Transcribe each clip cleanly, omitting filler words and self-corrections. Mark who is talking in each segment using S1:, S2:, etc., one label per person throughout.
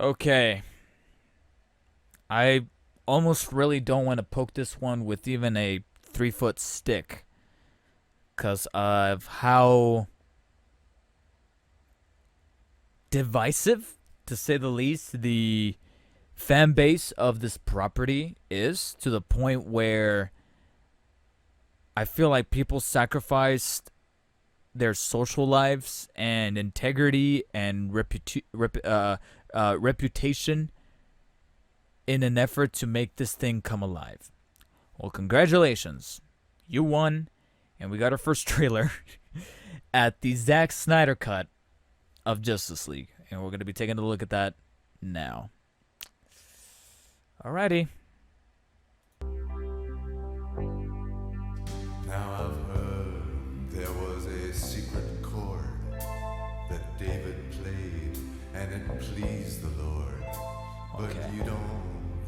S1: Okay. I almost really don't want to poke this one with even a 3 foot stick because of how divisive, to say the least, the fan base of this property is, to the point where I feel like people sacrificed their social lives and integrity and reputation in an effort to make this thing come alive. Well, congratulations. You won, and we got our first trailer at the Zack Snyder cut of Justice League. And we're going to be taking a look at that now. Alrighty.
S2: Now I've heard there was a secret chord that David played and it pleased the Lord. But
S1: Okay.
S2: you don't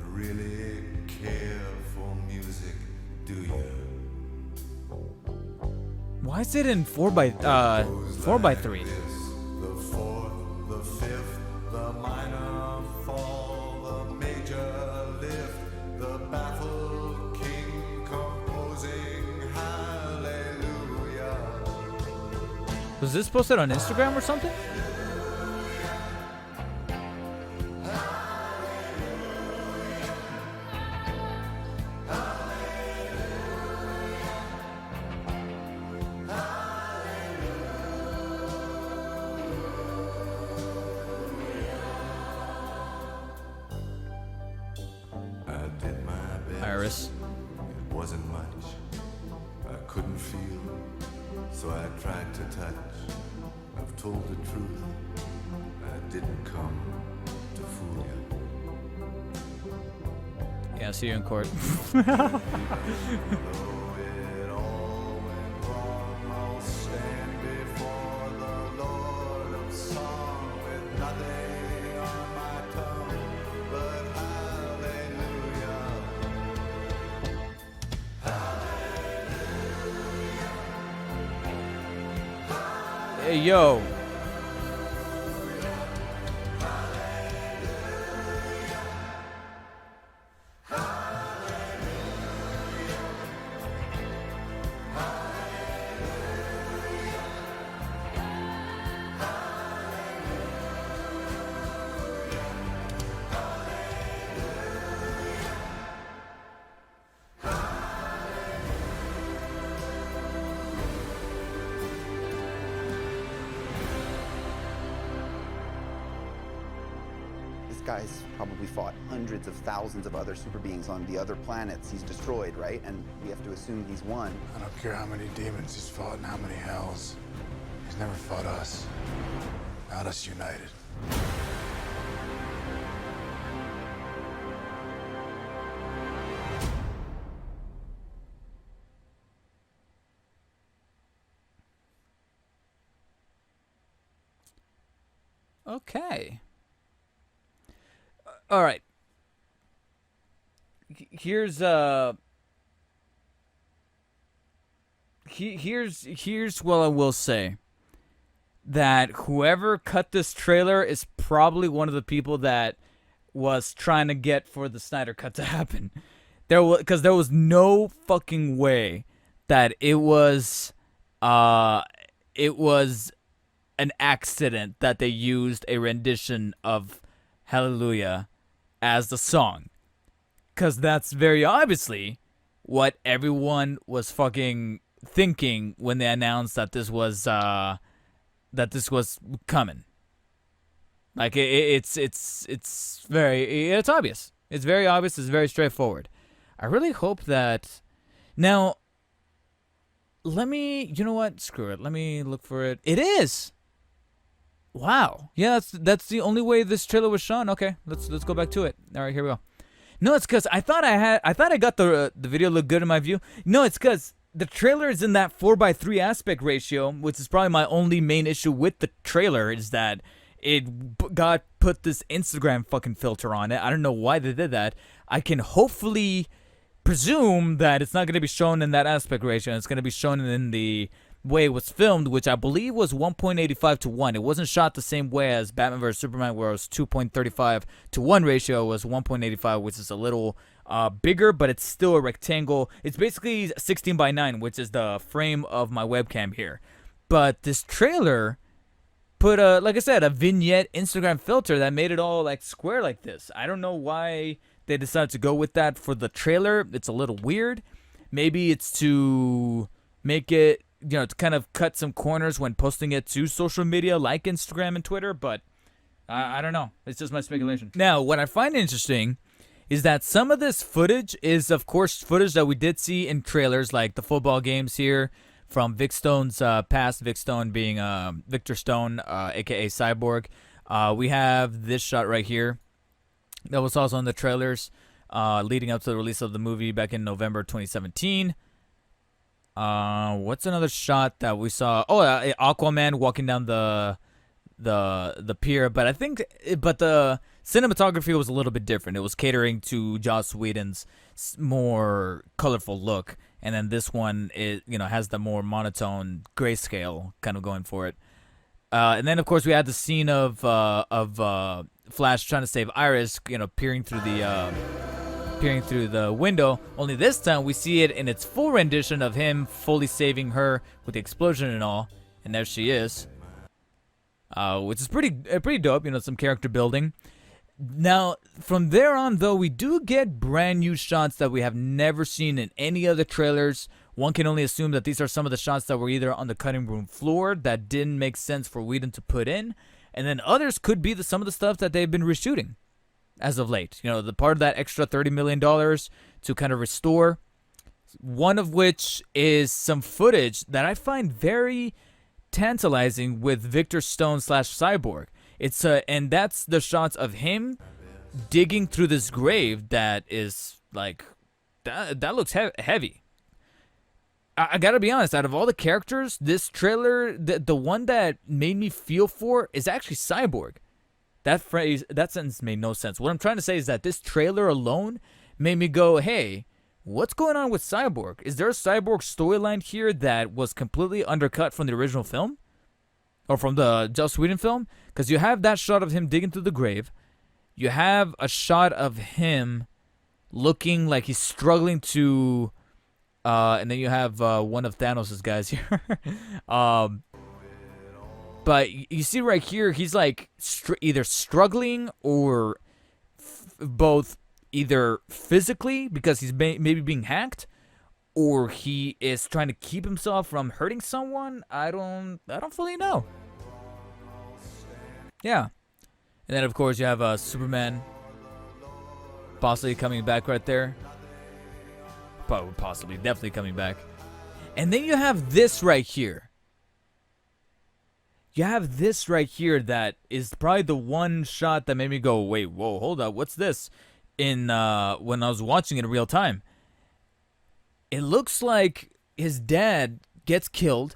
S2: really care for music, do you?
S1: Why is it in 4x3?
S2: The fourth, the fifth, the minor fall, the major lift, the baffled king composing hallelujah.
S1: Was this posted on Instagram or something?
S2: I did my best.
S1: Iris.
S2: It wasn't much. I couldn't feel, so I tried to touch. I've told the truth. I didn't come to fool you.
S1: Yeah, see you in court.
S2: Though it all went wrong, I'll stand before the Lord of song with nothing on my tongue but hallelujah.
S1: Hey, yo.
S3: This guy's probably fought hundreds of thousands of other super beings on the other planets he's destroyed, right? And we have to assume he's won.
S4: I don't care how many demons he's fought and how many hells. He's never fought us. Not us united.
S1: Okay. All right. Here's here's what I will say. That whoever cut this trailer is probably one of the people that was trying to get for the Snyder cut to happen. Because there was no fucking way that it was an accident that they used a rendition of Hallelujah as the song. Because that's very obviously what everyone was fucking thinking when they announced that this was coming. Like it's obvious. It's very obvious. It's very straightforward. I really hope that now. You know what? Screw it. Let me look for it. It is. Wow. Yeah, that's the only way this trailer was shown. Okay, let's go back to it. All right, here we go. No, it's because I thought I got the video look good in my view. No, it's because the trailer is in that 4:3 aspect ratio, which is probably my only main issue with the trailer, is that it got put this Instagram fucking filter on it. I don't know why they did that. I can hopefully presume that it's not going to be shown in that aspect ratio. It's going to be shown in the way it was filmed, which I believe was 1.85 to 1. It wasn't shot the same way as Batman vs Superman, where it was 2.35 to 1 ratio. It was 1.85, which is a little bigger, but it's still a rectangle. It's basically 16 by 9, which is the frame of my webcam here. But this trailer put like I said, a vignette Instagram filter that made it all like square like this. I don't know why they decided to go with that for the trailer. It's a little weird. Maybe it's to make it, to kind of cut some corners when posting it to social media like Instagram and Twitter, but I don't know. It's just my speculation. Now, what I find interesting is that some of this footage is, of course, footage that we did see in trailers, like the football games here from Vic Stone's past, Vic Stone being Victor Stone, a.k.a. Cyborg. We have this shot right here that was also in the trailers leading up to the release of the movie back in November 2017. What's another shot that we saw? Oh, Aquaman walking down the pier, but the cinematography was a little bit different. It was catering to Joss Whedon's more colorful look, and then this one has the more monotone grayscale kind of going for it. And then of course we had the scene of Flash trying to save Iris, peering through the window. Only this time we see it in its full rendition of him fully saving her with the explosion and all. And there she is, which is pretty dope. Some character building. Now from there on, though, we do get brand new shots that we have never seen in any other trailers. One can only assume that these are some of the shots that were either on the cutting room floor that didn't make sense for Whedon to put in, and then others could be some of the stuff that they've been reshooting as of late. The part of that extra $30 million to kind of restore. One of which is some footage that I find very tantalizing with Victor Stone / Cyborg. And that's the shots of him digging through this grave that is like, that looks heavy. I gotta be honest, out of all the characters, this trailer, the one that made me feel for is actually Cyborg. That sentence made no sense. What I'm trying to say is that this trailer alone made me go, hey, what's going on with Cyborg? Is there a Cyborg storyline here that was completely undercut from the original film? Or from the Joss Whedon film? Because you have that shot of him digging through the grave. You have a shot of him looking like he's struggling to... and then you have one of Thanos' guys here. But you see right here, he's like either struggling or both either physically because he's maybe being hacked, or he is trying to keep himself from hurting someone. I don't fully know. Yeah. And then of course you have Superman possibly coming back right there. Possibly, definitely coming back. And then you have this right here. You have this right here that is probably the one shot that made me go, wait, whoa, hold up, what's this? When I was watching it in real time. It looks like his dad gets killed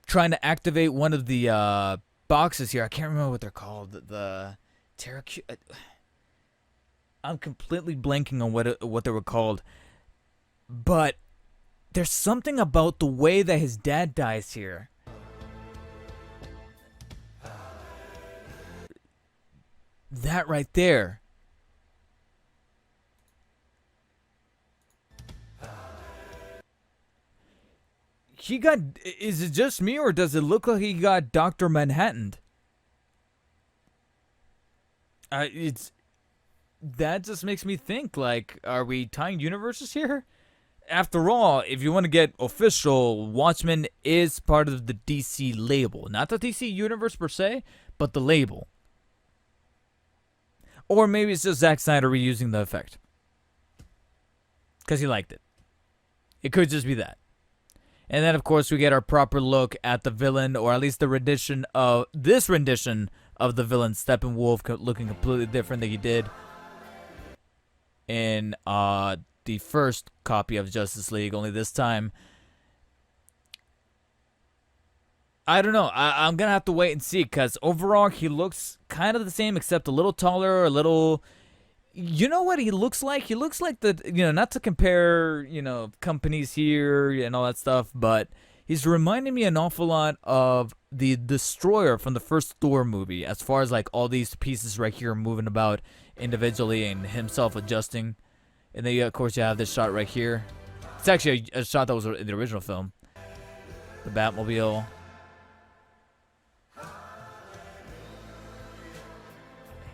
S1: trying to activate one of the boxes here. I can't remember what they're called. The I'm completely blanking on what they were called. But there's something about the way that his dad dies here. That right there. Is it just me, or does it look like he got Dr. Manhattaned? That just makes me think, like, are we tying universes here? After all, if you want to get official, Watchmen is part of the DC label. Not the DC universe per se, but the label. Or maybe it's just Zack Snyder reusing the effect. Because he liked it. It could just be that. And then, of course, we get our proper look at the villain, or at least the rendition of the villain, Steppenwolf, looking completely different than he did in the first copy of Justice League. Only this time, I don't know. I'm gonna have to wait and see, because overall he looks kind of the same, except a little taller, a little. You know what he looks like? He looks like not to compare, companies here and all that stuff, but He's reminding me an awful lot of the Destroyer from the first Thor movie, as far as like all these pieces right here moving about individually and himself adjusting. And then, of course, you have this shot right here. It's actually a shot that was in the original film. The Batmobile.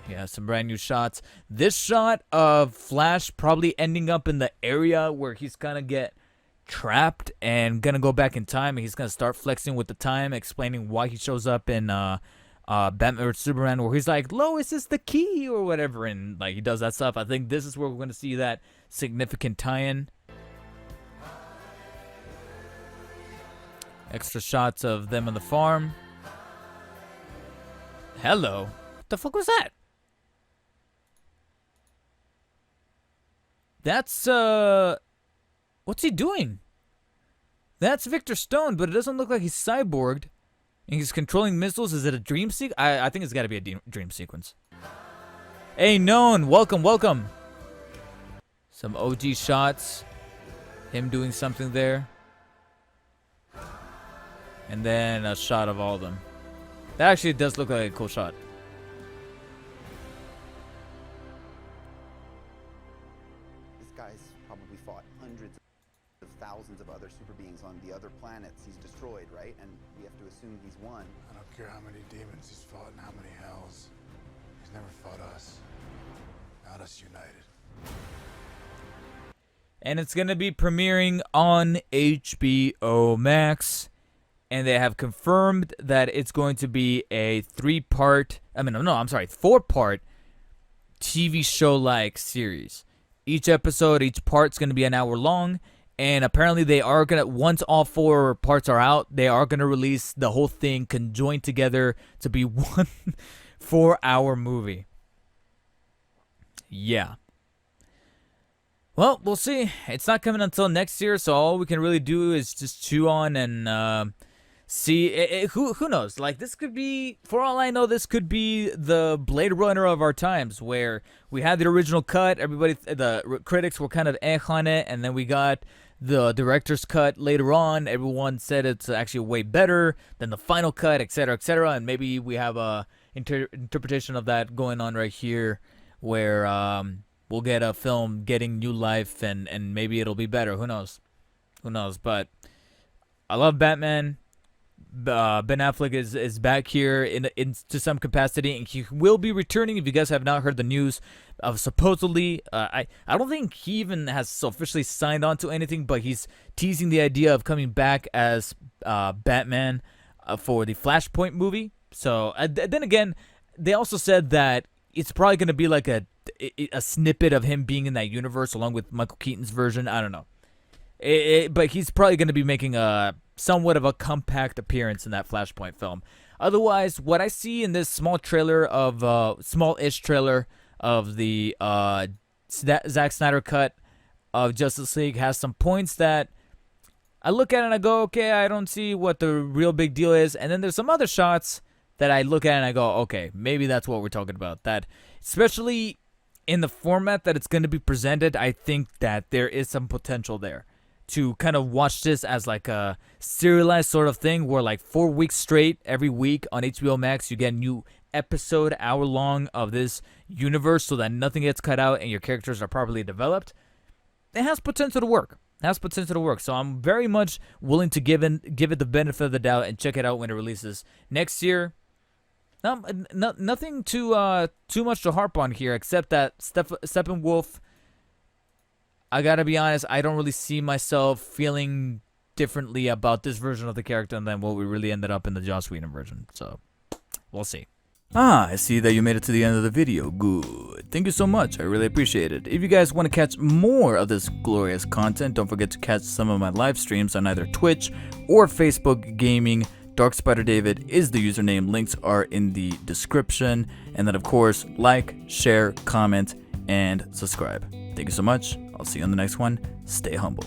S1: Yeah, some brand new shots. This shot of Flash probably ending up in the area where he's gonna get trapped and gonna go back in time, and he's gonna start flexing with the time, explaining why he shows up in Batman or Superman, where he's like, Lois is the key or whatever, and like he does that stuff. I think this is where we're gonna see that significant tie-in. Extra shots of them on the farm. Hello. What the fuck was that? That's, what's he doing? That's Victor Stone, but it doesn't look like he's cyborged. And he's controlling missiles. Is it a dream sequence? I think it's got to be a dream sequence. Hey, Known. Welcome, welcome. Some OG shots. Him doing something there. And then a shot of all of them. That actually does look like a cool shot.
S3: This guy's probably fought hundreds of thousands of other super beings on the other planets he's destroyed, right? And we have to assume he's won.
S4: I don't care how many demons he's fought and how many hells. He's never fought us. Not us united.
S1: And it's going to be premiering on HBO Max. And they have confirmed that it's going to be a four-part TV show-like series. Each episode, each part's going to be an hour long. And apparently they are going to, once all 4 parts are out, they are going to release the whole thing conjoined together to be one 4-hour movie. Yeah. Well, we'll see. It's not coming until next year, so all we can really do is just chew on and see. Who knows? Like, this could be, for all I know, this could be the Blade Runner of our times, where we had the original cut, everybody, the critics were kind of on it, and then we got the director's cut later on. Everyone said it's actually way better than the final cut, etc., etc., and maybe we have a interpretation of that going on right here, where we'll get a film getting new life, and maybe it'll be better. Who knows? Who knows? But I love Batman. Ben Affleck is back here to some capacity, and he will be returning. If you guys have not heard the news of supposedly, I don't think he even has officially signed on to anything, but he's teasing the idea of coming back as Batman for the Flashpoint movie. So then again, they also said that it's probably going to be like a snippet of him being in that universe along with Michael Keaton's version. I don't know. But he's probably going to be making a somewhat of a compact appearance in that Flashpoint film. Otherwise, what I see in this small-ish trailer of the Zack Snyder cut of Justice League has some points that I look at and I go, okay, I don't see what the real big deal is. And then there's some other shots that I look at and I go, okay, maybe that's what we're talking about. That, especially in the format that it's going to be presented, I think that there is some potential there to kind of watch this as like a serialized sort of thing, where like 4 weeks straight, every week on HBO Max, you get a new episode, hour long, of this universe, so that nothing gets cut out and your characters are properly developed. It has potential to work. So I'm very much willing to give it the benefit of the doubt and check it out when it releases next year. Nothing too much to harp on here, except that Steppenwolf, I gotta be honest, I don't really see myself feeling differently about this version of the character than what we really ended up in the Joss Whedon version. So, we'll see. I see that you made it to the end of the video. Good. Thank you so much. I really appreciate it. If you guys want to catch more of this glorious content, don't forget to catch some of my live streams on either Twitch or Facebook Gaming. Dark Spider David is the username. Links are in the description. And then, of course, like, share, comment, and subscribe. Thank you so much. I'll see you on the next one. Stay humble.